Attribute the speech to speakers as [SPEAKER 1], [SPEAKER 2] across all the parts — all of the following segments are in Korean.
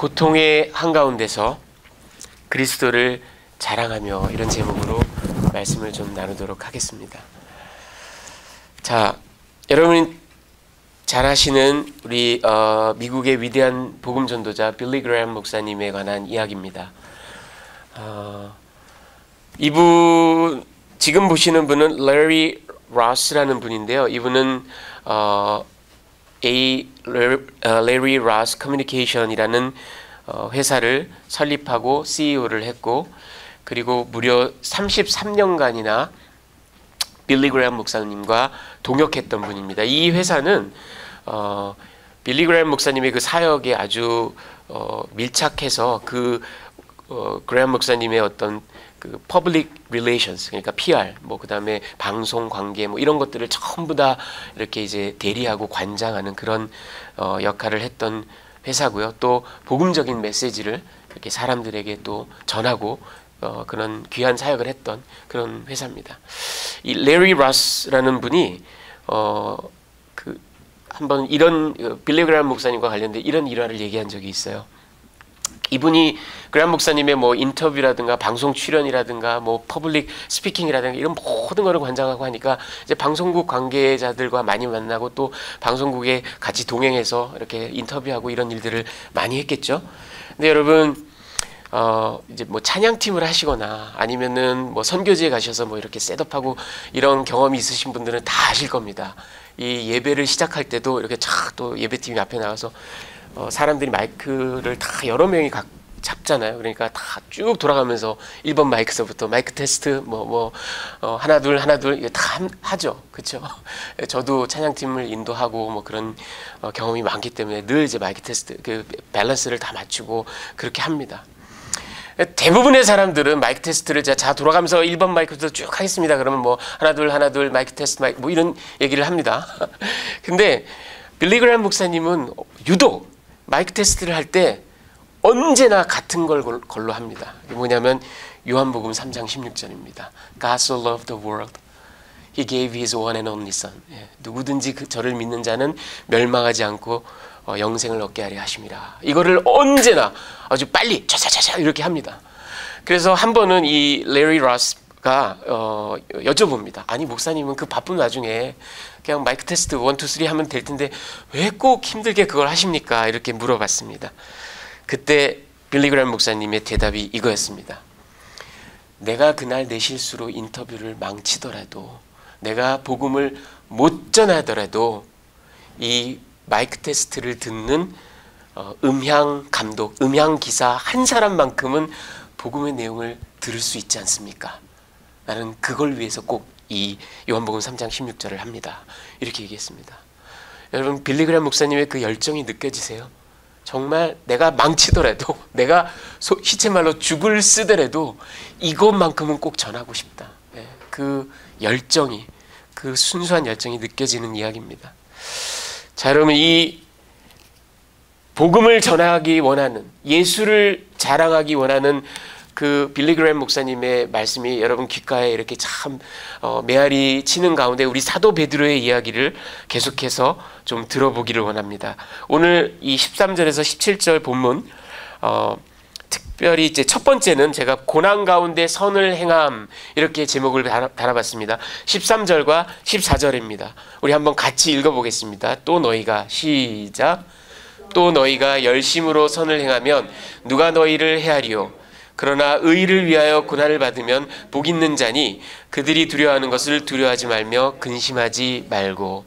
[SPEAKER 1] 고통의 한가운데서 그리스도를 자랑하며, 이런 제목으로 말씀을 좀 나누도록 하겠습니다. 자, 여러분 잘 아시는 우리 미국의 위대한 복음 전도자 빌리 그레이엄 목사님에 관한 이야기입니다. 이분 지금 보시는 분은 레리 로스라는 분인데요. 이분은 레리 로스 커뮤니케이션이라는 회사를 설립하고 CEO를 했고, 그리고 무려 33년간이나 빌리 그레이엄 목사님과 동역했던 분입니다. 이 회사는 빌리 그레이엄 목사님의 그 사역에 아주 밀착해서 그레이엄 목사님의 어떤 그 퍼블릭 릴레이션스, 그러니까 PR, 그다음에 방송 관계 이런 것들을 전부 다 이렇게 이제 대리하고 관장하는 그런 역할을 했던 회사고요. 또 복음적인 메시지를 이렇게 사람들에게 또 전하고 그런 귀한 사역을 했던 그런 회사입니다. 이 레리 로스라는 분이 한번 이런 빌리 그레이엄 목사님과 관련된 이런 일화를 얘기한 적이 있어요. 이분이 그레이엄 목사님의 인터뷰라든가 방송 출연이라든가 퍼블릭 스피킹이라든가 이런 모든 거를 관장하고 하니까 이제 방송국 관계자들과 많이 만나고 또 방송국에 같이 동행해서 이렇게 인터뷰하고 이런 일들을 많이 했겠죠. 근데 여러분 이제 찬양팀을 하시거나 아니면은 선교지에 가셔서 이렇게 셋업하고 이런 경험이 있으신 분들은 다 아실 겁니다. 이 예배를 시작할 때도 이렇게 또 예배팀이 앞에 나가서 사람들이 마이크를 다 여러 명이 잡잖아요. 그러니까 다 쭉 돌아가면서 1번 마이크서부터 마이크 테스트 하나 둘 이거 다 하죠. 그렇죠? 저도 찬양팀을 인도하고 그런 경험이 많기 때문에 늘 이제 마이크 테스트 그 밸런스를 다 맞추고 그렇게 합니다. 대부분의 사람들은 마이크 테스트를 자 돌아가면서 1번 마이크부터 쭉 하겠습니다. 그러면 하나 둘 마이크 테스트 이런 얘기를 합니다. 근데 빌리 그레이엄 목사님은 유독 마이크 테스트를 할 때 언제나 같은 걸로 합니다. 이게 뭐냐면 요한복음 3장 16절입니다. God so loved the world, He gave His one and only Son. 누구든지 저를 믿는 자는 멸망하지 않고 영생을 얻게 하려 하심이라. 이거를 언제나 아주 빨리 차차차차 이렇게 합니다. 그래서 한 번은 이 레리 로스가 여쭤봅니다. 아니 목사님은 그 바쁜 와중에 그냥 마이크 테스트 1, 2, 3 하면 될 텐데 왜 꼭 힘들게 그걸 하십니까? 이렇게 물어봤습니다. 그때 빌리 그레이엄 목사님의 대답이 이거였습니다. 내가 그날 내 실수로 인터뷰를 망치더라도, 내가 복음을 못 전하더라도 이 마이크 테스트를 듣는 음향 감독, 음향 기사 한 사람만큼은 복음의 내용을 들을 수 있지 않습니까? 나는 그걸 위해서 꼭 이 요한복음 3장 16절을 합니다. 이렇게 얘기했습니다. 여러분 빌리 그레이엄 목사님의 그 열정이 느껴지세요? 정말 내가 망치더라도, 내가 시체말로 죽을 쓰더라도 이것만큼은 꼭 전하고 싶다. 그 열정이, 그 순수한 열정이 느껴지는 이야기입니다. 자, 여러분 이 복음을 전하기 원하는, 예수를 자랑하기 원하는 그 빌리 그레이엄 목사님의 말씀이 여러분 귓가에 이렇게 참 메아리 치는 가운데 우리 사도 베드로의 이야기를 계속해서 좀 들어보기를 원합니다. 오늘 이 13절에서 17절 본문, 특별히 이제 첫 번째는 제가 고난 가운데 선을 행함 이렇게 제목을 달아봤습니다. 13절과 14절입니다. 우리 한번 같이 읽어보겠습니다. 또 너희가 시작. 또 너희가 열심으로 선을 행하면 누가 너희를 헤아리요? 그러나 의를 위하여 고난을 받으면 복 있는 자니 그들이 두려워하는 것을 두려워하지 말며 근심하지 말고.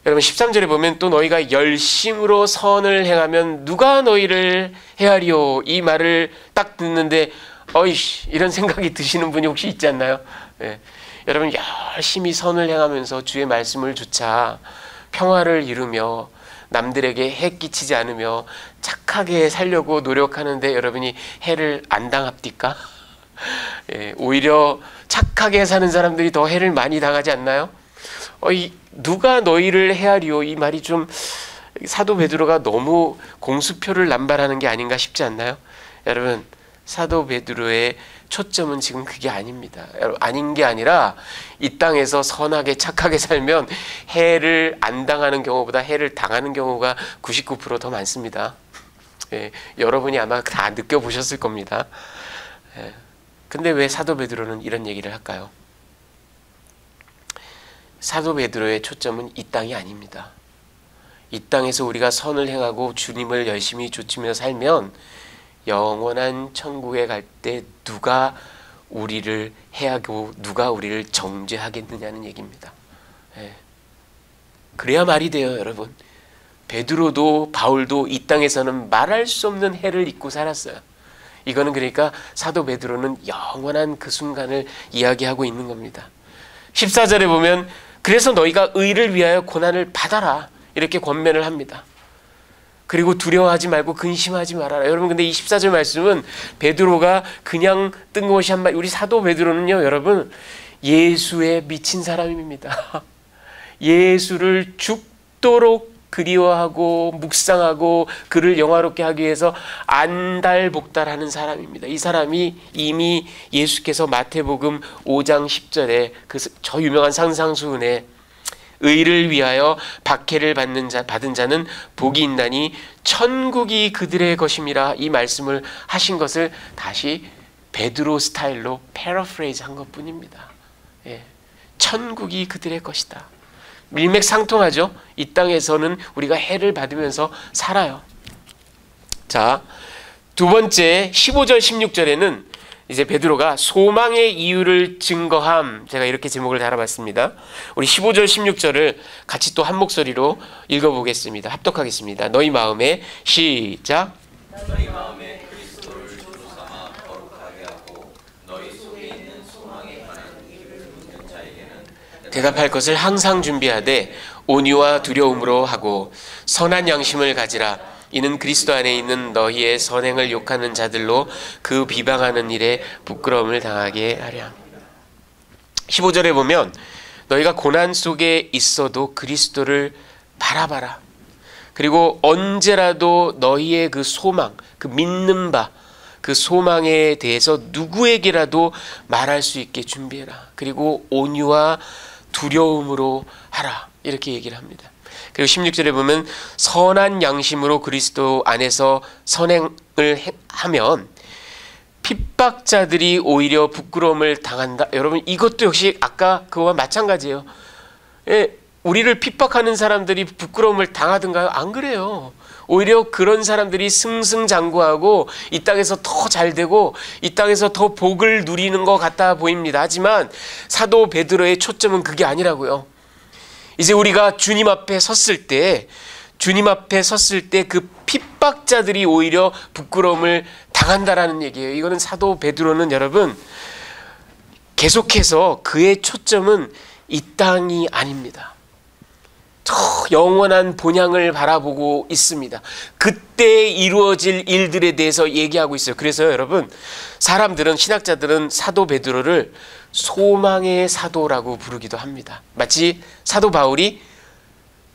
[SPEAKER 1] 여러분 13절에 보면 또 너희가 열심으로 선을 행하면 누가 너희를 헤아리요? 이 말을 딱 듣는데 어이씨 이런 생각이 드시는 분이 혹시 있지 않나요? 여러분 열심히 선을 행하면서 주의 말씀을 조차 평화를 이루며 남들에게 해 끼치지 않으며 착하게 살려고 노력하는데 여러분이 해를 안 당합니까? 오히려 착하게 사는 사람들이 더 해를 많이 당하지 않나요? 누가 너희를 헤아리요? 이 말이 좀 사도 베드로가 너무 공수표를 남발하는 게 아닌가 싶지 않나요? 여러분 사도 베드로의 초점은 지금 그게 아닙니다. 아닌 게 아니라 이 땅에서 선하게 착하게 살면 해를 안 당하는 경우보다 해를 당하는 경우가 99% 더 많습니다. 예, 여러분이 아마 다 느껴보셨을 겁니다. 예, 근데 왜 사도 베드로는 이런 얘기를 할까요? 사도 베드로의 초점은 이 땅이 아닙니다. 이 땅에서 우리가 선을 행하고 주님을 열심히 좇으며 살면 영원한 천국에 갈 때 누가 우리를 해하고 누가 우리를 정죄하겠느냐는 얘기입니다. 예. 그래야 말이 돼요, 여러분. 베드로도 바울도 이 땅에서는 말할 수 없는 해를 입고 살았어요. 이거는 그러니까 사도 베드로는 영원한 그 순간을 이야기하고 있는 겁니다. 14절에 보면 그래서 너희가 의를 위하여 고난을 받아라 이렇게 권면을 합니다. 그리고 두려워하지 말고 근심하지 말아라. 여러분 근데 이 14절 말씀은 베드로가 그냥 뜬금없이 한 말, 우리 사도 베드로는요 여러분 예수에 미친 사람입니다. 예수를 죽도록 그리워하고 묵상하고 그를 영화롭게 하기 위해서 안달복달하는 사람입니다. 이 사람이 이미 예수께서 마태복음 5장 10절에 저 유명한 산상수훈에 의를 위하여 박해를 받은 자는 복이 있나니 천국이 그들의 것임이라 이 말씀을 하신 것을 다시 베드로 스타일로 패러프레이즈 한 것뿐입니다. 예. 천국이 그들의 것이다. 일맥상통하죠. 이 땅에서는 우리가 해를 받으면서 살아요. 자, 두 번째 15절 16절에는 이제 베드로가 소망의 이유를 증거함, 제가 이렇게 제목을 달아봤습니다. 우리 15절 16절을 같이 또 한 목소리로 읽어보겠습니다. 합독하겠습니다. 너희 마음에 시작. 너희 마음에 그리스도를 주 삼아 거룩하게 하고 너희 속에 있는 소망에 관한 이유를 묻는 자에게는 대답할 것을 항상 준비하되 온유와 두려움으로 하고 선한 양심을 가지라. 이는 그리스도 안에 있는 너희의 선행을 욕하는 자들로 그 비방하는 일에 부끄러움을 당하게 하려 합니다. 15절에 보면 너희가 고난 속에 있어도 그리스도를 바라봐라. 그리고 언제라도 너희의 그 소망, 그 믿는 바, 그 소망에 대해서 누구에게라도 말할 수 있게 준비해라. 그리고 온유와 두려움으로 하라. 이렇게 얘기를 합니다. 그리고 16절에 보면 선한 양심으로 그리스도 안에서 선행을 하면 핍박자들이 오히려 부끄러움을 당한다. 여러분 이것도 역시 아까 그거와 마찬가지예요. 예, 우리를 핍박하는 사람들이 부끄러움을 당하든가요? 안 그래요. 오히려 그런 사람들이 승승장구하고 이 땅에서 더 잘되고 이 땅에서 더 복을 누리는 것 같아 보입니다. 하지만 사도 베드로의 초점은 그게 아니라고요. 이제 우리가 주님 앞에 섰을 때 그 핍박자들이 오히려 부끄러움을 당한다라는 얘기예요. 이거는 사도 베드로는 여러분 계속해서 그의 초점은 이 땅이 아닙니다. 저 영원한 본향을 바라보고 있습니다. 그때 이루어질 일들에 대해서 얘기하고 있어요. 그래서 여러분 사람들은 신학자들은 사도 베드로를 소망의 사도라고 부르기도 합니다. 마치 사도 바울이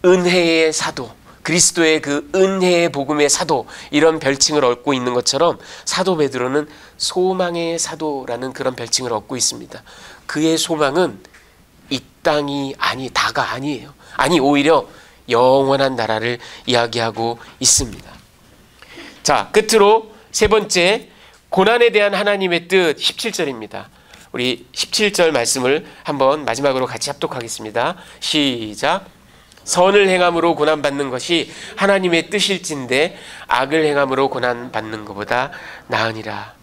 [SPEAKER 1] 은혜의 사도, 그리스도의 그 은혜의 복음의 사도 이런 별칭을 얻고 있는 것처럼 사도 베드로는 소망의 사도라는 그런 별칭을 얻고 있습니다. 그의 소망은 이 땅이 다가 아니에요. 아니 오히려 영원한 나라를 이야기하고 있습니다. 자, 끝으로 세 번째 고난에 대한 하나님의 뜻 17절입니다. 우리 17절 말씀을 한번 마지막으로 같이 합독하겠습니다. 시작. 선을 행함으로 고난받는 것이 하나님의 뜻일진데 악을 행함으로 고난받는 것보다 나으니라.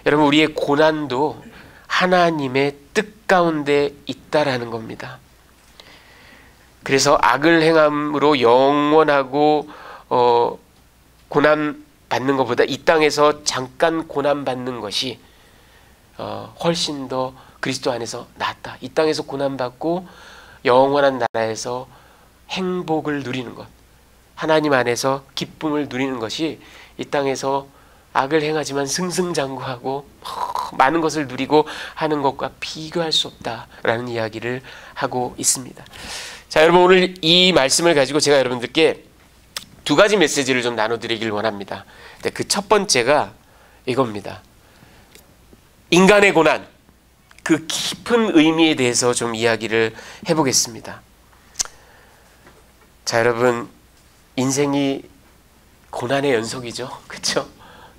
[SPEAKER 1] 여러분 우리의 고난도 하나님의 뜻 가운데 있다라는 겁니다. 그래서 악을 행함으로 영원하고 고난받는 것보다 이 땅에서 잠깐 고난받는 것이 훨씬 더 그리스도 안에서 낫다. 이 땅에서 고난받고 영원한 나라에서 행복을 누리는 것, 하나님 안에서 기쁨을 누리는 것이 이 땅에서 악을 행하지만 승승장구하고 많은 것을 누리고 하는 것과 비교할 수 없다라는 이야기를 하고 있습니다. 자, 여러분 오늘 이 말씀을 가지고 제가 여러분들께 두 가지 메시지를 좀 나눠드리길 원합니다. 그 첫 번째가 이겁니다. 인간의 고난, 그 깊은 의미에 대해서 좀 이야기를 해보겠습니다. 자, 여러분 인생이 고난의 연속이죠. 그렇죠?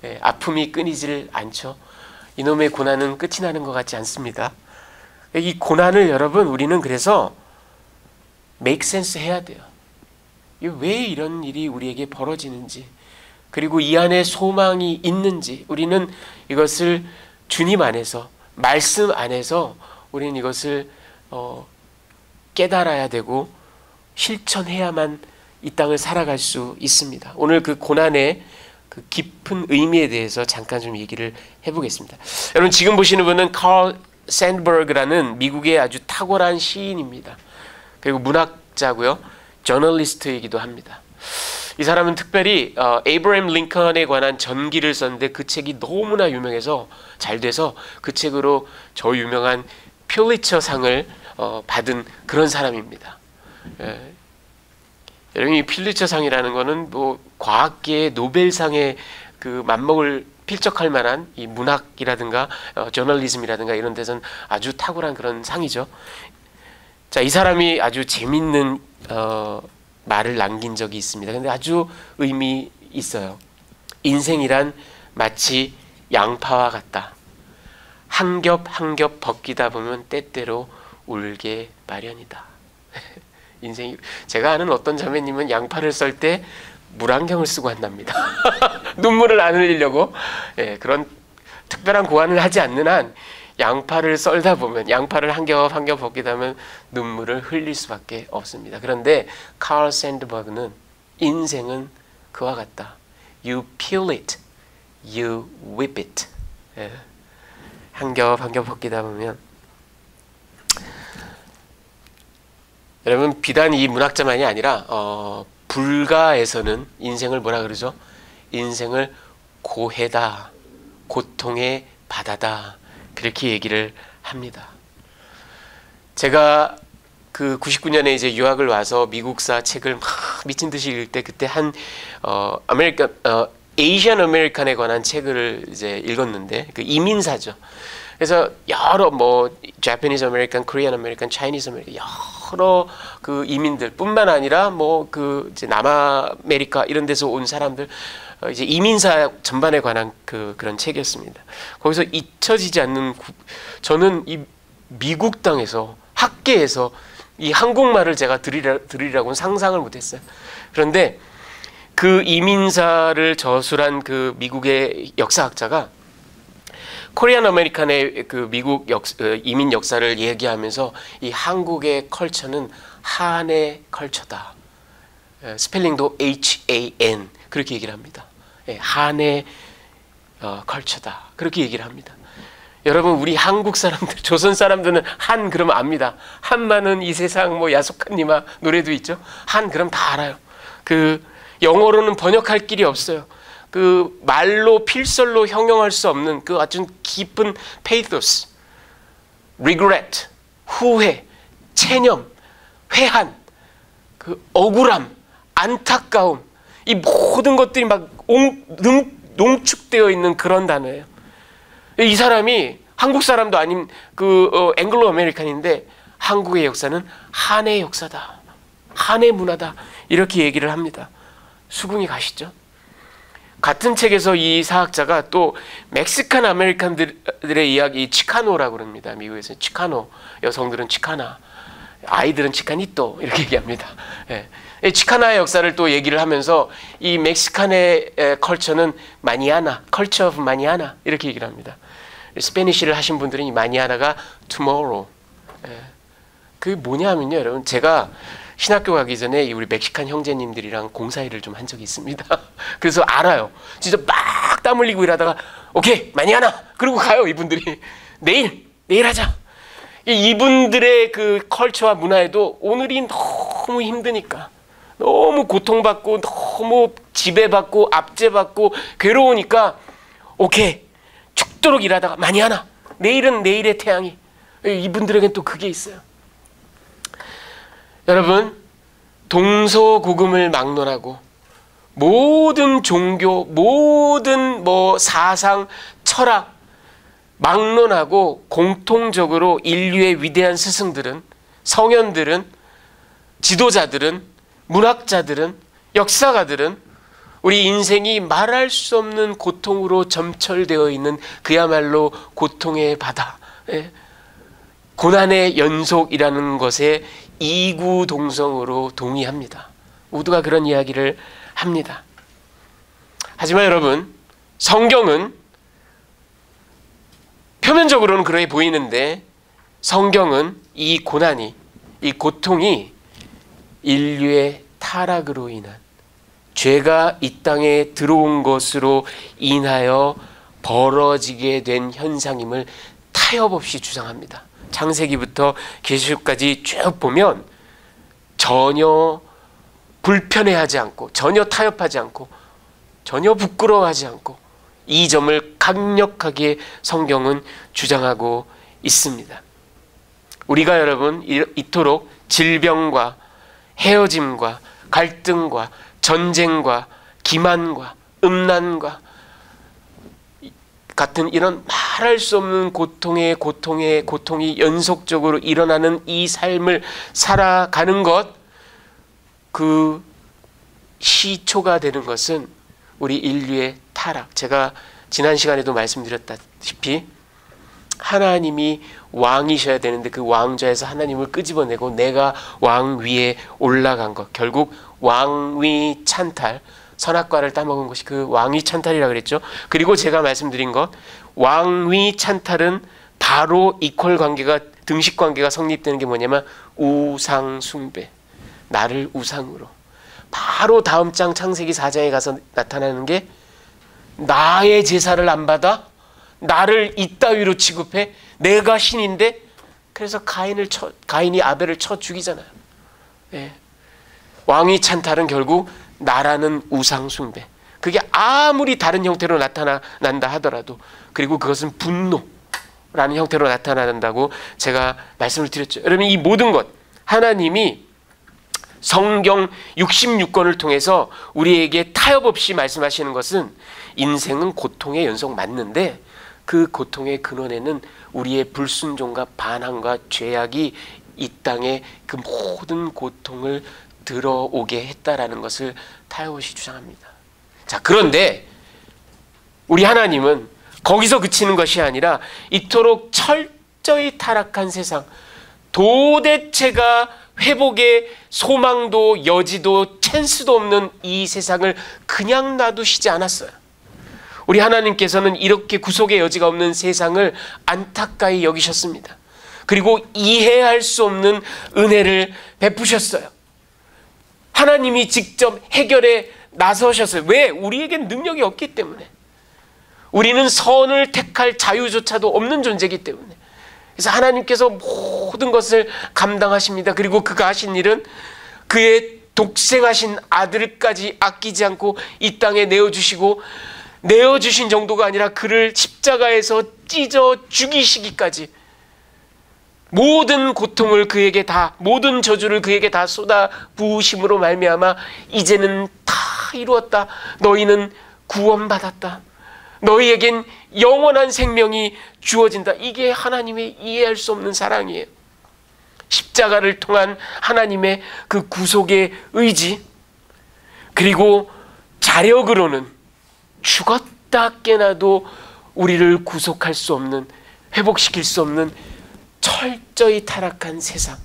[SPEAKER 1] 예, 아픔이 끊이질 않죠. 이놈의 고난은 끝이 나는 것 같지 않습니다. 이 고난을 여러분 우리는 그래서 make sense 해야 돼요. 왜 이런 일이 우리에게 벌어지는지, 그리고 이 안에 소망이 있는지 우리는 이것을 주님 안에서, 말씀 안에서 우리는 이것을 깨달아야 되고 실천해야만 이 땅을 살아갈 수 있습니다. 오늘 그 고난의 그 깊은 의미에 대해서 잠깐 좀 얘기를 해보겠습니다. 여러분 지금 보시는 분은 칼 샌드버그라는 미국의 아주 탁월한 시인입니다. 그리고 문학자고요. 저널리스트이기도 합니다. 이 사람은 특별히 에이브러햄 링컨에 관한 전기를 썼는데 그 책이 너무나 유명해서 잘 돼서 그 책으로 저 유명한 퓰리처상을 받은 그런 사람입니다. 여러분 이 퓰리처상이라는 거는 뭐 과학계의 노벨상에 그 맞먹을 필적할 만한 이 문학이라든가 저널리즘이라든가 이런 데서는 아주 탁월한 그런 상이죠. 자, 이 사람이 아주 재밌는 말을 남긴 적이 있습니다. 근데 아주 의미 있어요. 인생이란 마치 양파와 같다. 한 겹 한 겹 벗기다 보면 때때로 울게 마련이다. 인생이, 제가 아는 어떤 자매님은 양파를 썰 때 물안경을 쓰고 한답니다. 눈물을 안 흘리려고. 예, 그런 특별한 고안을 하지 않는 한 양파를 썰다 보면, 양파를 한 겹 한 겹 벗기다 보면 눈물을 흘릴 수밖에 없습니다. 그런데 칼 샌드버그는 인생은 그와 같다. You peel it, you whip it. 예, 한 겹 한 겹 벗기다 보면, 여러분 비단 이 문학자만이 아니라 불가에서는 인생을 뭐라 그러죠? 인생을 고해다, 고통의 바다다, 그렇게 얘기를 합니다. 제가 그 99년에 이제 유학을 와서 미국사 책을 막 미친 듯이 읽을 때, 그때 한 에이시안 아메리칸에 관한 책을 이제 읽었는데, 그 이민사죠. 그래서 여러 뭐 Japanese American, Korean American, Chinese American 여러 그 이민들뿐만 아니라 뭐 그 이제 남아메리카 이런 데서 온 사람들, 이제 이민사 전반에 관한 그런 책이었습니다. 거기서 잊혀지지 않는, 저는 이 미국 땅에서 학계에서 이 한국말을 제가 들으리라고는 상상을 못했어요. 그런데 그 이민사를 저술한 그 미국의 역사학자가 코리안 아메리칸의 그 미국 이민 역사를 얘기하면서 이 한국의 컬처는 한의 컬처다. 스펠링도 HAN 그렇게 얘기를 합니다. 한의 컬처다. 그렇게 얘기를 합니다. 여러분 우리 한국 사람들, 조선 사람들은 한 그러면 압니다. 한마는 이 세상 뭐 야속한니마 노래도 있죠. 한 그럼 다 알아요. 그 영어로는 번역할 길이 없어요. 그 말로 필설로 형용할 수 없는 그 아주 깊은 pathos, regret, 후회, 체념, 회한, 그 억울함, 안타까움, 이 모든 것들이 막 농축되어 있는 그런 단어예요. 이 사람이 한국 사람도 아닌 그 앵글로 아메리칸인데 한국의 역사는 한의 역사다, 한의 문화다, 이렇게 얘기를 합니다. 수긍이 가시죠? 같은 책에서 이 사학자가 또 멕시칸 아메리칸들의 이야기, 치카노라고 그럽니다. 미국에서 치카노, 여성들은 치카나, 아이들은 치카니또 이렇게 얘기합니다. 예. 치카나의 역사를 또 얘기를 하면서 이 멕시칸의 컬처는 마니아나, 컬처 오브 마니아나 이렇게 얘기를 합니다. 스페니쉬를 하신 분들은 이 마니아나가 tomorrow. 예. 그게 뭐냐면요, 여러분, 제가 신학교 가기 전에 우리 멕시칸 형제님들이랑 공사일을 좀 한 적이 있습니다. 그래서 알아요. 진짜 막 땀 흘리고 일하다가 오케이 마니아나 그러고 가요. 이분들이 내일 하자. 이분들의 그 컬처와 문화에도 오늘이 너무 힘드니까, 너무 고통받고, 너무 지배받고 압제받고 괴로우니까 오케이 죽도록 일하다가 마니아나, 내일은 내일의 태양이. 이분들에겐 또 그게 있어요. 여러분, 동서고금을 막론하고 모든 종교, 모든 뭐 사상, 철학 막론하고 공통적으로 인류의 위대한 스승들은, 성현들은, 지도자들은, 문학자들은, 역사가들은 우리 인생이 말할 수 없는 고통으로 점철되어 있는 그야말로 고통의 바다, 고난의 연속이라는 것에 이구동성으로 동의합니다. 모두가 그런 이야기를 합니다. 하지만 여러분, 성경은 표면적으로는 그렇게 보이는데 성경은 이 고난이, 이 고통이 인류의 타락으로 인한, 죄가 이 땅에 들어온 것으로 인하여 벌어지게 된 현상임을 타협 없이 주장합니다. 창세기부터 계시록까지 쭉 보면 전혀 불편해하지 않고, 전혀 타협하지 않고, 전혀 부끄러워하지 않고 이 점을 강력하게 성경은 주장하고 있습니다. 우리가 여러분 이토록 질병과 헤어짐과 갈등과 전쟁과 기만과 음란과 같은 이런 말할 수 없는 고통이 연속적으로 일어나는 이 삶을 살아가는 것, 그 시초가 되는 것은 우리 인류의 타락. 제가 지난 시간에도 말씀드렸다시피 하나님이 왕이셔야 되는데 그 왕좌에서 하나님을 끄집어내고 내가 왕 위에 올라간 것, 결국 왕위 찬탈, 선악과를 따먹은 것이 그 왕위 찬탈이라고 그랬죠. 그리고 제가 말씀드린 것, 왕위 찬탈은 바로 이퀄 관계가, 등식 관계가 성립되는 게 뭐냐면 우상 숭배, 나를 우상으로. 바로 다음 장 창세기 4장에 가서 나타나는 게 나의 제사를 안 받아? 나를 이따위로 취급해? 내가 신인데? 그래서 가인이 아벨을 쳐 죽이잖아요. 예. 왕위 찬탈은 결국 나라는 우상 숭배. 그게 아무리 다른 형태로 나타난다 하더라도, 그리고 그것은 분노라는 형태로 나타난다고 제가 말씀을 드렸죠. 여러분, 이 모든 것 하나님이 성경 66권을 통해서 우리에게 타협 없이 말씀하시는 것은 인생은 고통의 연속 맞는데 그 고통의 근원에는 우리의 불순종과 반항과 죄악이 이 땅에 그 모든 고통을 들어오게 했다라는 것을 타협 없이 주장합니다. 자, 그런데 우리 하나님은 거기서 그치는 것이 아니라 이토록 철저히 타락한 세상, 도대체가 회복의 소망도 여지도 찬스도 없는 이 세상을 그냥 놔두시지 않았어요. 우리 하나님께서는 이렇게 구속의 여지가 없는 세상을 안타까이 여기셨습니다. 그리고 이해할 수 없는 은혜를 베푸셨어요. 하나님이 직접 해결에 나서셨어요. 왜? 우리에겐 능력이 없기 때문에. 우리는 선을 택할 자유조차도 없는 존재이기 때문에. 그래서 하나님께서 모든 것을 감당하십니다. 그리고 그가 하신 일은 그의 독생하신 아들까지 아끼지 않고 이 땅에 내어주시고, 내어주신 정도가 아니라 그를 십자가에서 찢어 죽이시기까지 모든 고통을 그에게 다, 모든 저주를 그에게 다 쏟아 부으심으로 말미암아 이제는 다 이루었다. 너희는 구원받았다. 너희에겐 영원한 생명이 주어진다. 이게 하나님의 이해할 수 없는 사랑이에요. 십자가를 통한 하나님의 그 구속의 의지, 그리고 자력으로는 죽었다 깨나도 우리를 구속할 수 없는, 회복시킬 수 없는 철저히 타락한 세상,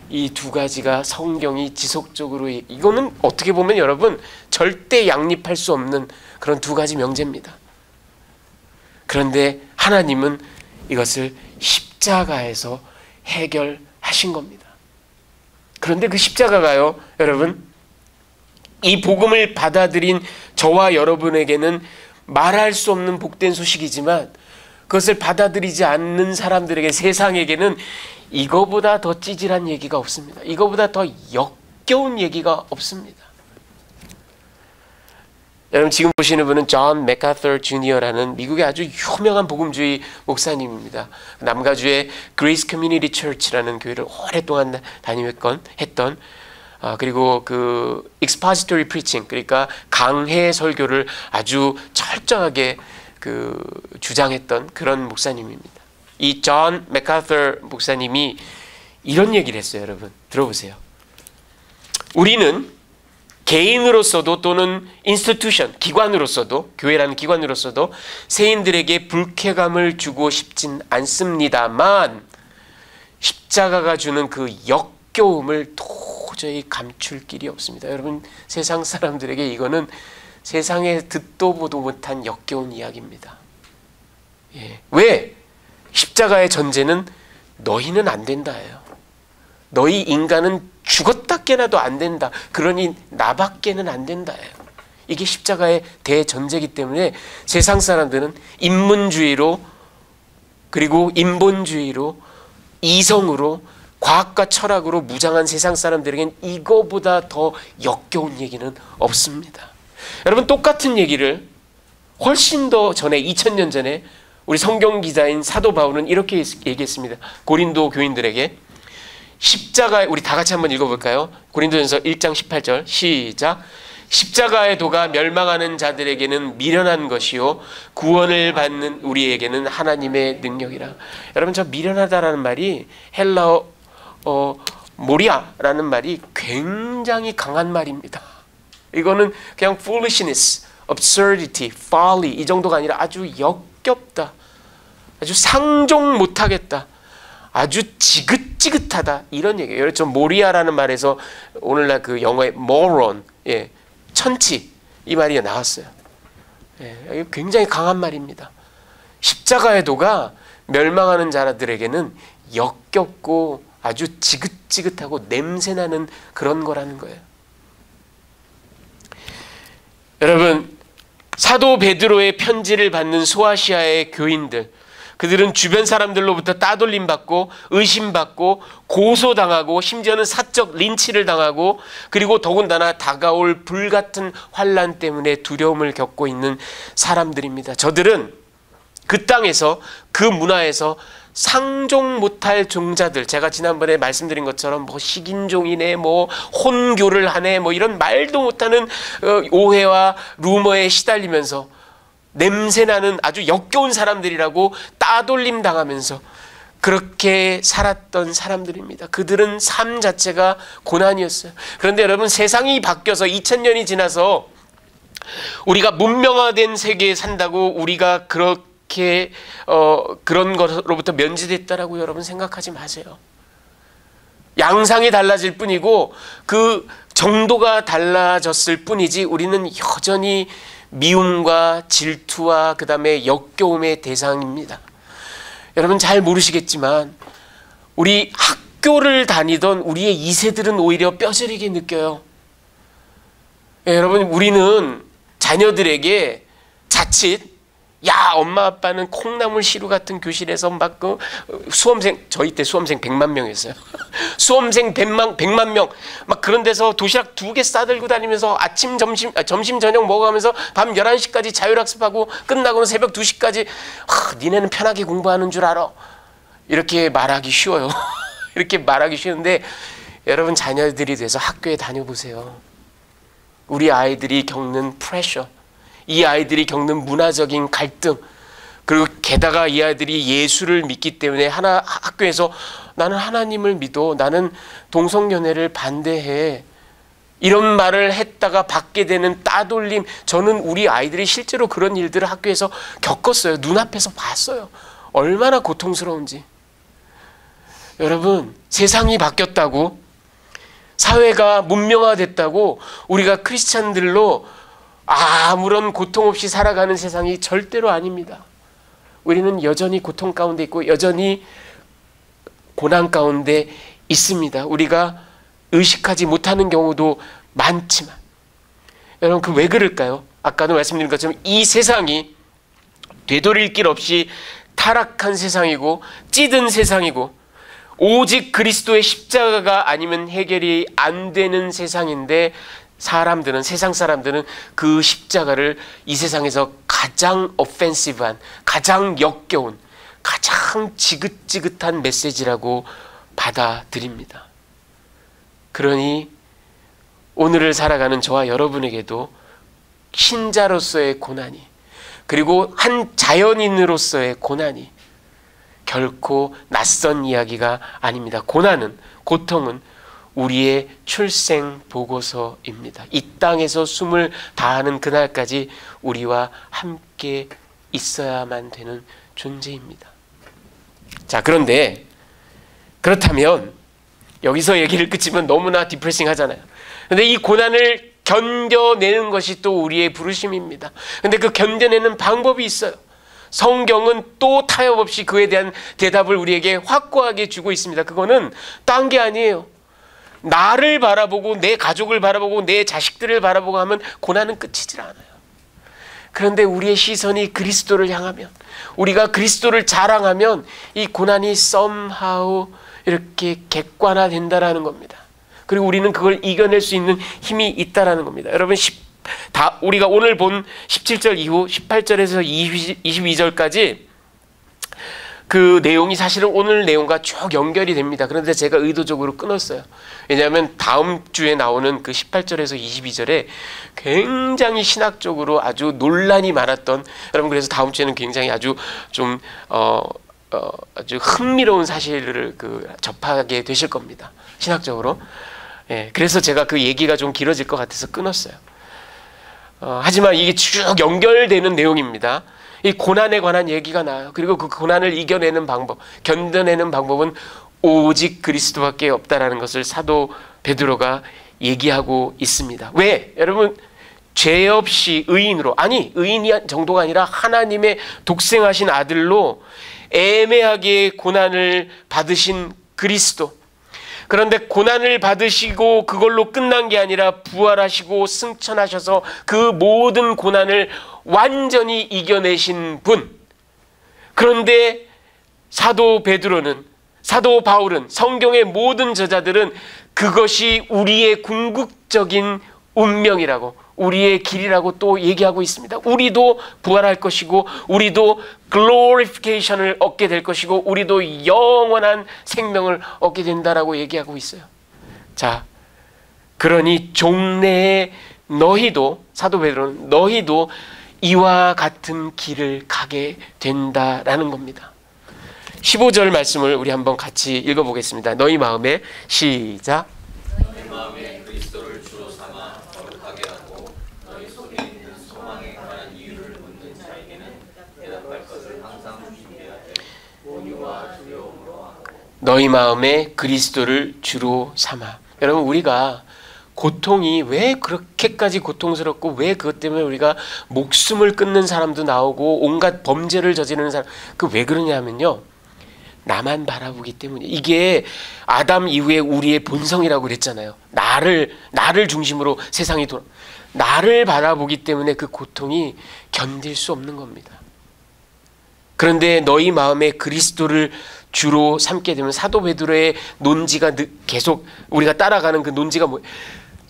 [SPEAKER 1] 이 두 가지가 성경이 지속적으로, 이거는 어떻게 보면 여러분 절대 양립할 수 없는 그런 두 가지 명제입니다. 그런데 하나님은 이것을 십자가에서 해결하신 겁니다. 그런데 그 십자가가요, 여러분, 이 복음을 받아들인 저와 여러분에게는 말할 수 없는 복된 소식이지만 그것을 받아들이지 않는 사람들에게, 세상에게는 이거보다 더 찌질한 얘기가 없습니다. 이거보다 더 역겨운 얘기가 없습니다. 여러분, 지금 보시는 분은 존 맥아서 주니어라는 미국의 아주 유명한 복음주의 목사님입니다. 남가주의 그레이스 커뮤니티 처치라는 교회를 오랫동안 했던, 그리고 그 expository preaching, 그러니까 강해 설교를 아주 철저하게 그 주장했던 그런 목사님입니다. 이 존 맥아서 목사님이 이런 얘기를 했어요. 여러분, 들어보세요. 우리는 개인으로서도 또는 인스티튜션, 기관으로서도, 교회라는 기관으로서도 세인들에게 불쾌감을 주고 싶진 않습니다만 십자가가 주는 그 역겨움을 도저히 감출 길이 없습니다. 여러분, 세상 사람들에게 이거는 세상에 듣도 보도 못한 역겨운 이야기입니다. 예. 왜? 십자가의 전제는 너희는 안 된다예요. 너희 인간은 죽었다 깨나도 안 된다. 그러니 나밖에는 안 된다예요. 이게 십자가의 대전제이기 때문에 세상 사람들은 인문주의로, 그리고 인본주의로, 이성으로, 과학과 철학으로 무장한 세상 사람들에겐 이거보다 더 역겨운 얘기는 없습니다. 여러분, 똑같은 얘기를 훨씬 더 전에, 2000년 전에 우리 성경 기자인 사도 바울은 이렇게 얘기했습니다. 고린도 교인들에게. 십자가에, 우리 다 같이 한번 읽어볼까요? 고린도전서 1장 18절 시작. 십자가의 도가 멸망하는 자들에게는 미련한 것이요 구원을 받는 우리에게는 하나님의 능력이라. 여러분, 저 미련하다라는 말이 헬라어 모리아라는 말이 굉장히 강한 말입니다. 이거는 그냥 foolishness, absurdity, folly 이 정도가 아니라 아주 역겹다, 아주 상종 못하겠다, 아주 지긋지긋하다, 이런 얘기예요. 저 모리아라는 말에서 오늘날 그 영어의 moron, 예, 천치, 이 말이 나왔어요. 예, 굉장히 강한 말입니다. 십자가의 도가 멸망하는 자들에게는 역겹고 아주 지긋지긋하고 냄새나는 그런 거라는 거예요. 여러분, 사도 베드로의 편지를 받는 소아시아의 교인들, 그들은 주변 사람들로부터 따돌림받고 의심받고 고소당하고 심지어는 사적 린치를 당하고, 그리고 더군다나 다가올 불같은 환난 때문에 두려움을 겪고 있는 사람들입니다. 저들은 그 땅에서, 그 문화에서 상종 못할 종자들, 제가 지난번에 말씀드린 것처럼 뭐 식인종이네, 뭐 혼교를 하네, 뭐 이런 말도 못하는 오해와 루머에 시달리면서 냄새나는 아주 역겨운 사람들이라고 따돌림 당하면서 그렇게 살았던 사람들입니다. 그들은 삶 자체가 고난이었어요. 그런데 여러분, 세상이 바뀌어서 2000년이 지나서 우리가 문명화된 세계에 산다고 우리가 그렇게 그런 것으로부터 면제됐다라고 여러분 생각하지 마세요. 양상이 달라질 뿐이고 그 정도가 달라졌을 뿐이지 우리는 여전히 미움과 질투와 그 다음에 역겨움의 대상입니다. 여러분, 잘 모르시겠지만 우리 학교를 다니던 우리의 2세들은 오히려 뼈저리게 느껴요. 여러분, 우리는 자녀들에게 자칫, 야, 엄마 아빠는 콩나물 시루 같은 교실에서 막 그 수험생, 저희 때 수험생 100만 명이었어요. 수험생 100만 명 막 그런 데서 도시락 2개 싸들고 다니면서 아침 점심 저녁 먹어가면서 밤 11시까지 자율학습하고 끝나고는 새벽 2시까지 니네는 편하게 공부하는 줄 알아. 이렇게 말하기 쉬워요. 이렇게 말하기 쉬운데 여러분, 자녀들이 돼서 학교에 다녀보세요. 우리 아이들이 겪는 프레셔, 이 아이들이 겪는 문화적인 갈등, 그리고 게다가 이 아이들이 예수를 믿기 때문에 학교에서 나는 하나님을 믿어, 나는 동성연애를 반대해, 이런 말을 했다가 받게 되는 따돌림. 저는 우리 아이들이 실제로 그런 일들을 학교에서 겪었어요. 눈앞에서 봤어요. 얼마나 고통스러운지. 여러분, 세상이 바뀌었다고, 사회가 문명화됐다고 우리가 크리스찬들로 아무런 고통 없이 살아가는 세상이 절대로 아닙니다. 우리는 여전히 고통 가운데 있고 여전히 고난 가운데 있습니다. 우리가 의식하지 못하는 경우도 많지만, 여러분, 그 왜 그럴까요? 아까도 말씀드린 것처럼 이 세상이 되돌릴 길 없이 타락한 세상이고 찌든 세상이고 오직 그리스도의 십자가가 아니면 해결이 안 되는 세상인데, 사람들은, 세상 사람들은 그 십자가를 이 세상에서 가장 오펜시브한, 가장 역겨운, 가장 지긋지긋한 메시지라고 받아들입니다. 그러니 오늘을 살아가는 저와 여러분에게도 신자로서의 고난이, 그리고 한 자연인으로서의 고난이 결코 낯선 이야기가 아닙니다. 고난은, 고통은 우리의 출생 보고서입니다. 이 땅에서 숨을 다하는 그날까지 우리와 함께 있어야만 되는 존재입니다. 자, 그런데 그렇다면 여기서 얘기를 끝이면 너무나 디프레싱 하잖아요. 근데 이 고난을 견뎌내는 것이 또 우리의 부르심입니다. 근데 그 견뎌내는 방법이 있어요. 성경은 또 타협 없이 그에 대한 대답을 우리에게 확고하게 주고 있습니다. 그거는 딴 게 아니에요. 나를 바라보고 내 가족을 바라보고 내 자식들을 바라보고 하면 고난은 끝이질 않아요. 그런데 우리의 시선이 그리스도를 향하면, 우리가 그리스도를 자랑하면 이 고난이 somehow 이렇게 객관화된다라는 겁니다. 그리고 우리는 그걸 이겨낼 수 있는 힘이 있다라는 겁니다. 여러분, 우리가 오늘 본 17절 이후 18절에서 22절까지 그 내용이 사실은 오늘 내용과 쭉 연결이 됩니다. 그런데 제가 의도적으로 끊었어요. 왜냐하면 다음 주에 나오는 그 18절에서 22절에 굉장히 신학적으로 아주 논란이 많았던, 여러분, 그래서 다음 주에는 굉장히 아주 좀 아주 흥미로운 사실을 접하게 되실 겁니다. 신학적으로. 예, 그래서 제가 그 얘기가 좀 길어질 것 같아서 끊었어요. 하지만 이게 쭉 연결되는 내용입니다. 이 고난에 관한 얘기가 나와요. 그리고 그 고난을 이겨내는 방법, 견뎌내는 방법은 오직 그리스도밖에 없다라는 것을 사도 베드로가 얘기하고 있습니다. 왜? 여러분, 죄 없이 의인으로, 아니 의인이 정도가 아니라 하나님의 독생하신 아들로 애매하게 고난을 받으신 그리스도. 그런데 고난을 받으시고 그걸로 끝난 게 아니라 부활하시고 승천하셔서 그 모든 고난을 완전히 이겨내신 분. 그런데 사도 베드로는, 사도 바울은, 성경의 모든 저자들은 그것이 우리의 궁극적인 운명이라고, 우리의 길이라고 또 얘기하고 있습니다. 우리도 부활할 것이고, 우리도 글로리피케이션을 얻게 될 것이고, 우리도 영원한 생명을 얻게 된다라고 얘기하고 있어요. 자, 그러니 종래에 너희도, 사도 베드로는 너희도 이와 같은 길을 가게 된다라는 겁니다. 15절 말씀을 우리 한번 같이 읽어보겠습니다. 너희 마음에, 시작.
[SPEAKER 2] 너희 마음에 그리스도를 주로 삼아 거룩하게 하고 너희 속에 있는 소망에 관한 이유를 묻는 자에게는 대답할 것을 항상 준비해야 돼. 온유와 두려움으로 하고.
[SPEAKER 1] 너희 마음에 그리스도를 주로 삼아. 여러분, 우리가 고통이 왜 그렇게까지 고통스럽고 왜 그것 때문에 우리가 목숨을 끊는 사람도 나오고 온갖 범죄를 저지르는 사람, 그 왜 그러냐면요, 나만 바라보기 때문에. 이게 아담 이후에 우리의 본성이라고 그랬잖아요. 나를 중심으로 세상이 돌아. 나를 바라보기 때문에 그 고통이 견딜 수 없는 겁니다. 그런데 너희 마음에 그리스도를 주로 삼게 되면, 사도 베드로의 논지가 계속 우리가 따라가는 그 논지가 뭐예요?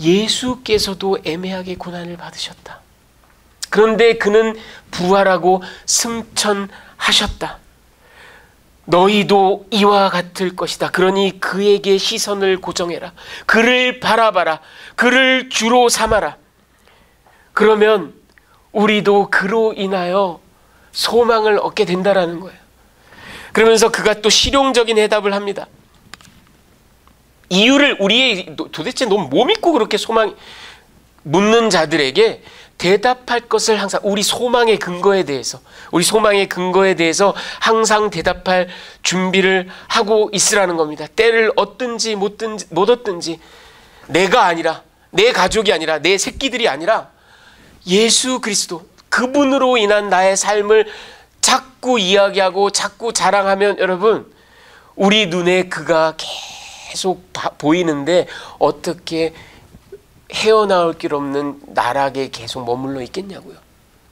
[SPEAKER 1] 예수께서도 애매하게 고난을 받으셨다. 그런데 그는 부활하고 승천하셨다. 너희도 이와 같을 것이다. 그러니 그에게 시선을 고정해라. 그를 바라봐라. 그를 주로 삼아라. 그러면 우리도 그로 인하여 소망을 얻게 된다라는 거예요. 그러면서 그가 또 실용적인 해답을 합니다. 이유를, 우리의 도대체 너 뭐 믿고 그렇게 소망 묻는 자들에게 대답할 것을 항상, 우리 소망의 근거에 대해서, 우리 소망의 근거에 대해서 항상 대답할 준비를 하고 있으라는 겁니다. 때를 얻든지 못 얻든지, 내가 아니라, 내 가족이 아니라, 내 새끼들이 아니라 예수 그리스도, 그분으로 인한 나의 삶을 자꾸 이야기하고 자꾸 자랑하면, 여러분, 우리 눈에 그가 계속 보이는데 어떻게 헤어나올 길 없는 나락에 계속 머물러 있겠냐고요.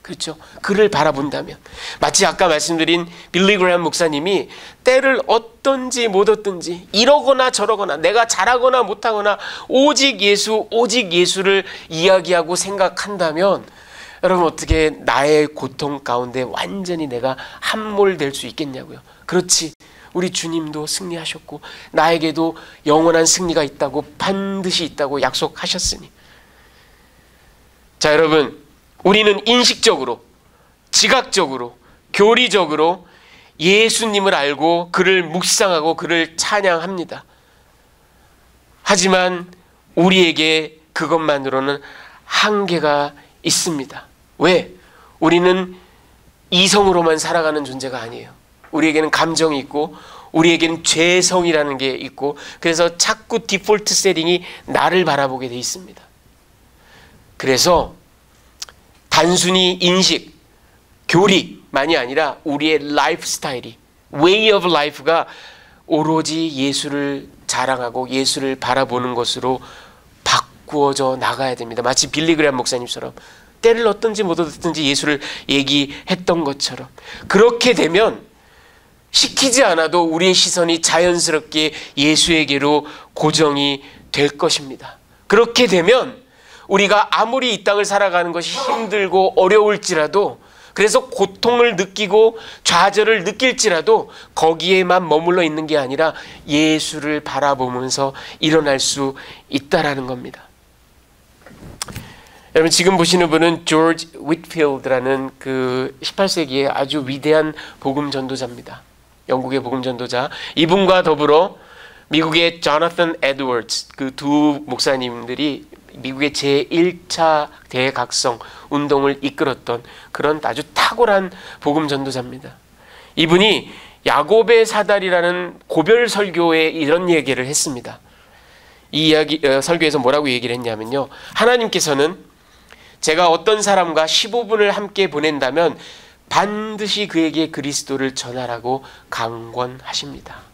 [SPEAKER 1] 그렇죠? 그를 바라본다면. 마치 아까 말씀드린 빌리 그레이엄 목사님이 때를 얻든지 못 얻든지, 이러거나 저러거나, 내가 잘하거나 못하거나 오직 예수, 오직 예수를 이야기하고 생각한다면, 여러분, 어떻게 나의 고통 가운데 완전히 내가 함몰될 수 있겠냐고요. 그렇지. 우리 주님도 승리하셨고 나에게도 영원한 승리가 있다고, 반드시 있다고 약속하셨으니. 자, 여러분, 우리는 인식적으로, 지각적으로, 교리적으로 예수님을 알고 그를 묵상하고 그를 찬양합니다. 하지만 우리에게 그것만으로는 한계가 있습니다. 왜? 우리는 이성으로만 살아가는 존재가 아니에요. 우리에게는 감정이 있고 우리에게는 죄성이라는 게 있고, 그래서 자꾸 디폴트 세팅이 나를 바라보게 돼 있습니다. 그래서 단순히 인식, 교리만이 아니라 우리의 라이프 스타일이, way of life가 오로지 예수를 자랑하고 예수를 바라보는 것으로 바꾸어져 나가야 됩니다. 마치 빌리 그레이엄 목사님처럼 때를 얻든지 못 얻든지 예수를 얘기했던 것처럼. 그렇게 되면 시키지 않아도 우리의 시선이 자연스럽게 예수에게로 고정이 될 것입니다. 그렇게 되면 우리가 아무리 이 땅을 살아가는 것이 힘들고 어려울지라도, 그래서 고통을 느끼고 좌절을 느낄지라도 거기에만 머물러 있는 게 아니라 예수를 바라보면서 일어날 수 있다라는 겁니다. 여러분, 지금 보시는 분은 조지 휘트필드라는 그 18세기의 아주 위대한 복음 전도자입니다. 영국의 복음 전도자. 이분과 더불어 미국의 조나단 에드워즈, 그 두 목사님들이 미국의 제1차 대각성 운동을 이끌었던 그런 아주 탁월한 복음 전도자입니다. 이분이 야곱의 사달이라는 고별 설교에 이런 얘기를 했습니다. 이 이야기 설교에서 뭐라고 얘기를 했냐면요, 하나님께서는 제가 어떤 사람과 15분을 함께 보낸다면 반드시 그에게 그리스도를 전하라고 강권하십니다.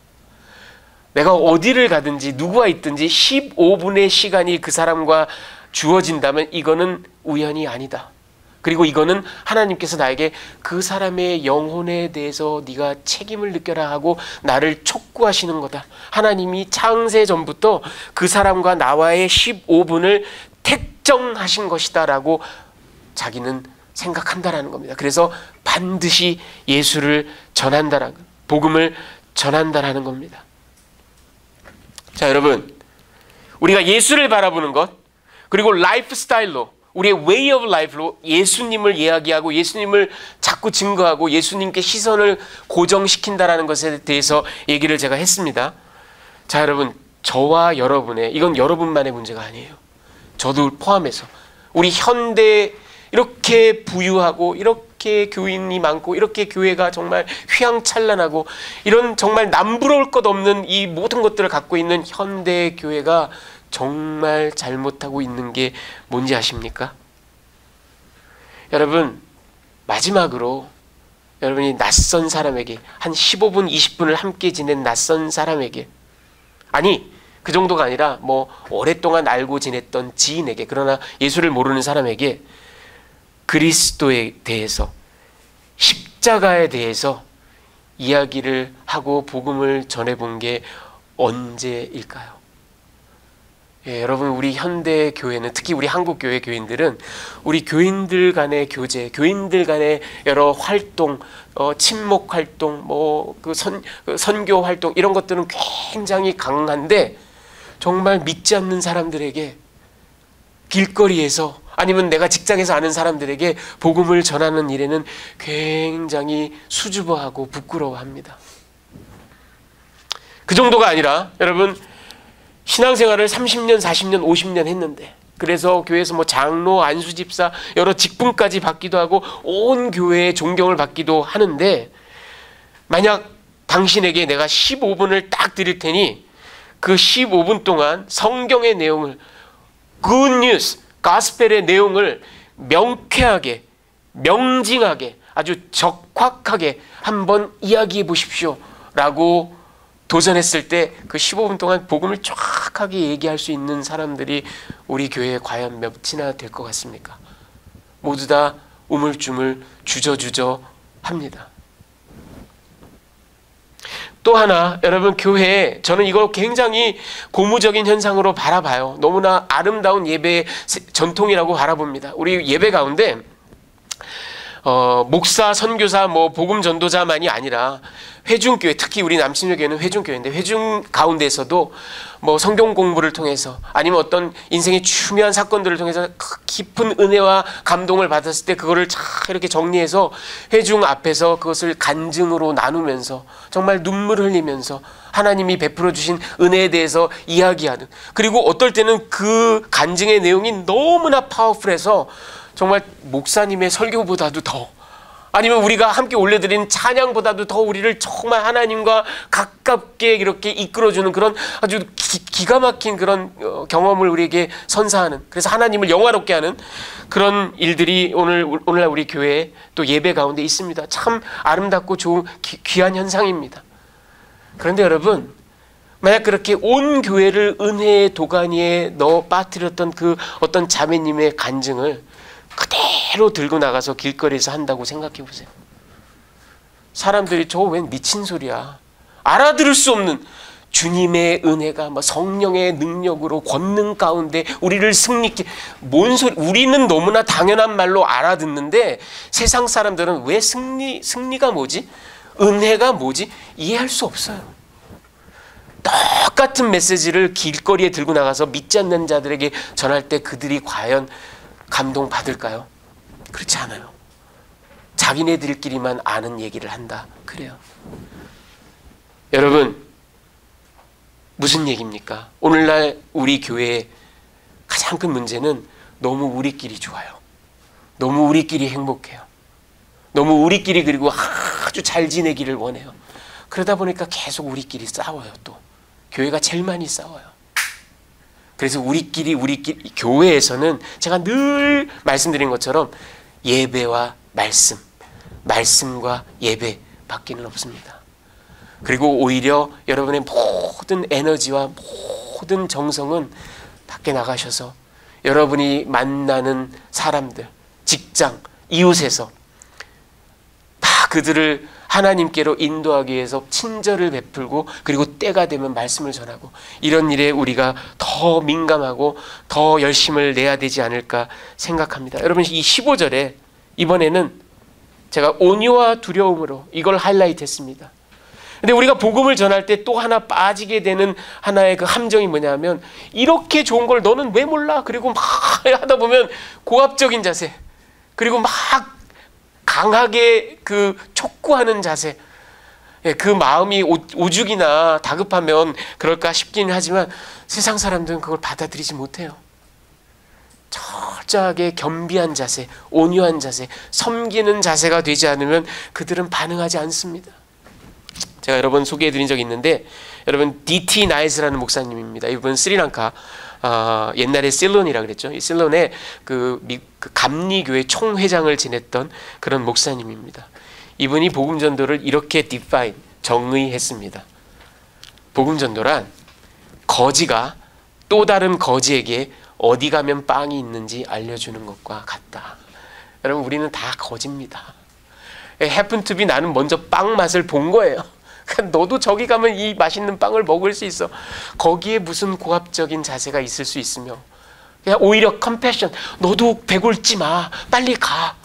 [SPEAKER 1] 내가 어디를 가든지 누구와 있든지 15분의 시간이 그 사람과 주어진다면 이거는 우연이 아니다. 그리고 이거는 하나님께서 나에게 그 사람의 영혼에 대해서 네가 책임을 느껴라 하고 나를 촉구하시는 거다. 하나님이 창세 전부터 그 사람과 나와의 15분을 택정하신 것이다 라고 자기는 생각한다라는 겁니다. 그래서 반드시 예수를 전한다라는, 복음을 전한다라는 겁니다. 자, 여러분, 우리가 예수를 바라보는 것, 그리고 라이프 스타일로, 우리의 way of life로 예수님을 이야기하고 예수님을 자꾸 증거하고 예수님께 시선을 고정시킨다라는 것에 대해서 얘기를 제가 했습니다. 자, 여러분, 저와 여러분의, 이건 여러분만의 문제가 아니에요. 저도 포함해서 우리 현대 이렇게 부유하고 이렇게 교인이 많고 이렇게 교회가 정말 휘황찬란하고 이런 정말 남부러울 것 없는 이 모든 것들을 갖고 있는 현대 교회가 정말 잘못하고 있는 게 뭔지 아십니까? 여러분, 마지막으로 여러분이 낯선 사람에게 한 15분, 20분을 함께 지낸 낯선 사람에게, 아니 그 정도가 아니라 뭐 오랫동안 알고 지냈던 지인에게, 그러나 예수를 모르는 사람에게 그리스도에 대해서, 십자가에 대해서 이야기를 하고 복음을 전해본 게 언제일까요? 예, 여러분, 우리 현대 교회는, 특히 우리 한국 교회 교인들은 우리 교인들 간의 교제, 교인들 간의 여러 활동, 친목 활동, 선교 활동, 이런 것들은 굉장히 강한데 정말 믿지 않는 사람들에게, 길거리에서 아니면 내가 직장에서 아는 사람들에게 복음을 전하는 일에는 굉장히 수줍어하고 부끄러워합니다. 그 정도가 아니라 여러분, 신앙생활을 30년, 40년, 50년 했는데, 그래서 교회에서 뭐 장로, 안수집사, 여러 직분까지 받기도 하고 온 교회의 존경을 받기도 하는데, 만약 당신에게 내가 15분을 딱 드릴 테니 그 15분 동안 성경의 내용을, 굿뉴스, 가스펠의 내용을 명쾌하게, 명징하게, 아주 적확하게 한번 이야기해 보십시오 라고 도전했을 때 그 15분 동안 복음을 정확하게 얘기할 수 있는 사람들이 우리 교회에 과연 몇이나 될 것 같습니까? 모두 다 우물쭈물 주저주저 합니다. 또 하나, 여러분, 교회에, 저는 이걸 굉장히 고무적인 현상으로 바라봐요. 너무나 아름다운 예배의 전통이라고 바라봅니다. 우리 예배 가운데 목사, 선교사, 뭐 복음 전도자만이 아니라 회중교회, 특히 우리 남신여교회는 회중교회인데 회중 가운데서도 뭐 성경 공부를 통해서 아니면 어떤 인생의 중요한 사건들을 통해서 깊은 은혜와 감동을 받았을 때 그거를 잘 이렇게 정리해서 회중 앞에서 그것을 간증으로 나누면서 정말 눈물을 흘리면서 하나님이 베풀어 주신 은혜에 대해서 이야기하는, 그리고 어떨 때는 그 간증의 내용이 너무나 파워풀해서 정말 목사님의 설교보다도 더, 아니면 우리가 함께 올려드린 찬양보다도 더 우리를 정말 하나님과 가깝게 이렇게 이끌어주는 그런 아주 기가 막힌 그런 경험을 우리에게 선사하는, 그래서 하나님을 영화롭게 하는 그런 일들이 오늘날 우리 교회에 또 예배 가운데 있습니다. 참 아름답고 좋은 귀한 현상입니다. 그런데 여러분, 만약 그렇게 온 교회를 은혜의 도가니에 넣어 빠뜨렸던 그 어떤 자매님의 간증을 그대로 들고 나가서 길거리에서 한다고 생각해 보세요. 사람들이 저거 웬 미친 소리야, 알아들을 수 없는 주님의 은혜가 뭐 성령의 능력으로 권능 가운데 우리를 승리케, 뭔 소리, 우리는 너무나 당연한 말로 알아듣는데 세상 사람들은 왜 승리가 뭐지? 은혜가 뭐지? 이해할 수 없어요. 똑같은 메시지를 길거리에 들고 나가서 믿지 않는 자들에게 전할 때 그들이 과연 감동받을까요? 그렇지 않아요. 자기네들끼리만 아는 얘기를 한다, 그래요. 여러분, 무슨 얘기입니까? 오늘날 우리 교회의 가장 큰 문제는 너무 우리끼리 좋아요. 너무 우리끼리 행복해요. 너무 우리끼리 그리고 아주 잘 지내기를 원해요. 그러다 보니까 계속 우리끼리 싸워요. 또 교회가 제일 많이 싸워요. 그래서 우리끼리 교회에서는 제가 늘 말씀드린 것처럼 예배와 말씀과 예배 밖에는 없습니다. 그리고 오히려 여러분의 모든 에너지와 모든 정성은 밖에 나가셔서 여러분이 만나는 사람들, 직장, 이웃에서 다 그들을 하나님께로 인도하기 위해서 친절을 베풀고, 그리고 때가 되면 말씀을 전하고, 이런 일에 우리가 더 민감하고 더 열심을 내야 되지 않을까 생각합니다. 여러분, 이 15절에 이번에는 제가 온유와 두려움으로 이걸 하이라이트 했습니다. 근데 우리가 복음을 전할 때 또 하나 빠지게 되는 하나의 그 함정이 뭐냐면, 이렇게 좋은 걸 너는 왜 몰라? 그리고 막 하다 보면 고압적인 자세, 그리고 막 강하게 그 촉구하는 자세, 그 마음이 오죽이나 다급하면 그럴까 싶기는 하지만 세상 사람들은 그걸 받아들이지 못해요. 철저하게 겸비한 자세, 온유한 자세, 섬기는 자세가 되지 않으면 그들은 반응하지 않습니다. 제가 여러 번 소개해드린 적이 있는데, 여러분 D.T. 나이스라는 목사님입니다. 이분 스리랑카, 옛날에 실론이라 그랬죠. 이 실론의 그 감리교회 총회장을 지냈던 그런 목사님입니다. 이분이 복음 전도를 이렇게 정의했습니다. 복음 전도란 거지가 또 다른 거지에게 어디 가면 빵이 있는지 알려주는 것과 같다. 여러분, 우리는 다 거지입니다. happen to be 나는 먼저 빵 맛을 본 거예요. 너도 저기 가면 이 맛있는 빵을 먹을 수 있어. 거기에 무슨 고압적인 자세가 있을 수 있으며, 그냥 오히려 컴패션, 너도 배골지 마, 빨리 가.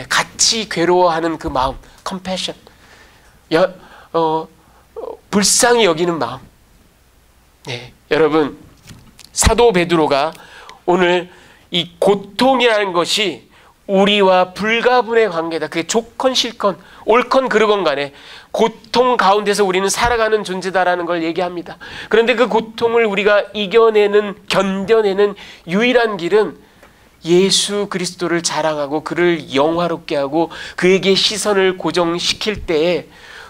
[SPEAKER 1] 같이 괴로워하는 그 마음, 컴패션, 불쌍히 여기는 마음. 여러분, 사도 베드로가 오늘 이 고통이라는 것이 우리와 불가분의 관계다. 그게 좋건 싫건 옳건 그르건 간에 고통 가운데서 우리는 살아가는 존재다라는 걸 얘기합니다. 그런데 그 고통을 우리가 견뎌내는 유일한 길은 예수 그리스도를 자랑하고 그를 영화롭게 하고 그에게 시선을 고정시킬 때에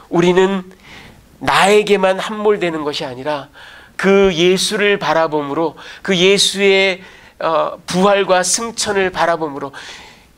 [SPEAKER 1] 우리는 나에게만 함몰되는 것이 아니라 그 예수를 바라봄으로, 그 예수의 부활과 승천을 바라봄으로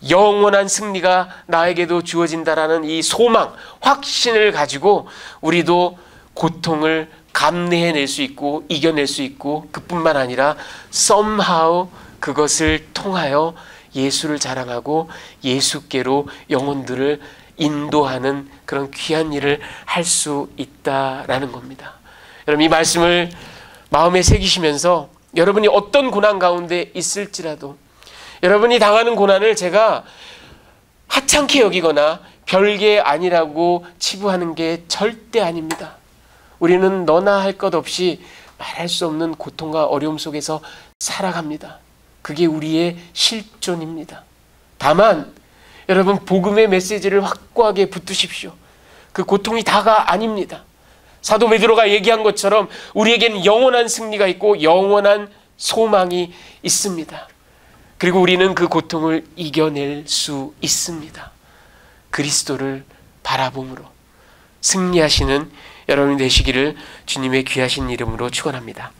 [SPEAKER 1] 영원한 승리가 나에게도 주어진다라는 이 소망, 확신을 가지고 우리도 고통을 감내해낼 수 있고 이겨낼 수 있고, 그뿐만 아니라 somehow 그것을 통하여 예수를 자랑하고 예수께로 영혼들을 인도하는 그런 귀한 일을 할 수 있다라는 겁니다. 여러분, 이 말씀을 마음에 새기시면서 여러분이 어떤 고난 가운데 있을지라도, 여러분이 당하는 고난을 제가 하찮게 여기거나 별게 아니라고 치부하는 게 절대 아닙니다. 우리는 너나 할 것 없이 말할 수 없는 고통과 어려움 속에서 살아갑니다. 그게 우리의 실존입니다. 다만 여러분, 복음의 메시지를 확고하게 붙드십시오. 그 고통이 다가 아닙니다. 사도 베드로가 얘기한 것처럼 우리에겐 영원한 승리가 있고 영원한 소망이 있습니다. 그리고 우리는 그 고통을 이겨낼 수 있습니다. 그리스도를 바라봄으로 승리하시는 여러분이 되시기를 주님의 귀하신 이름으로 축원합니다.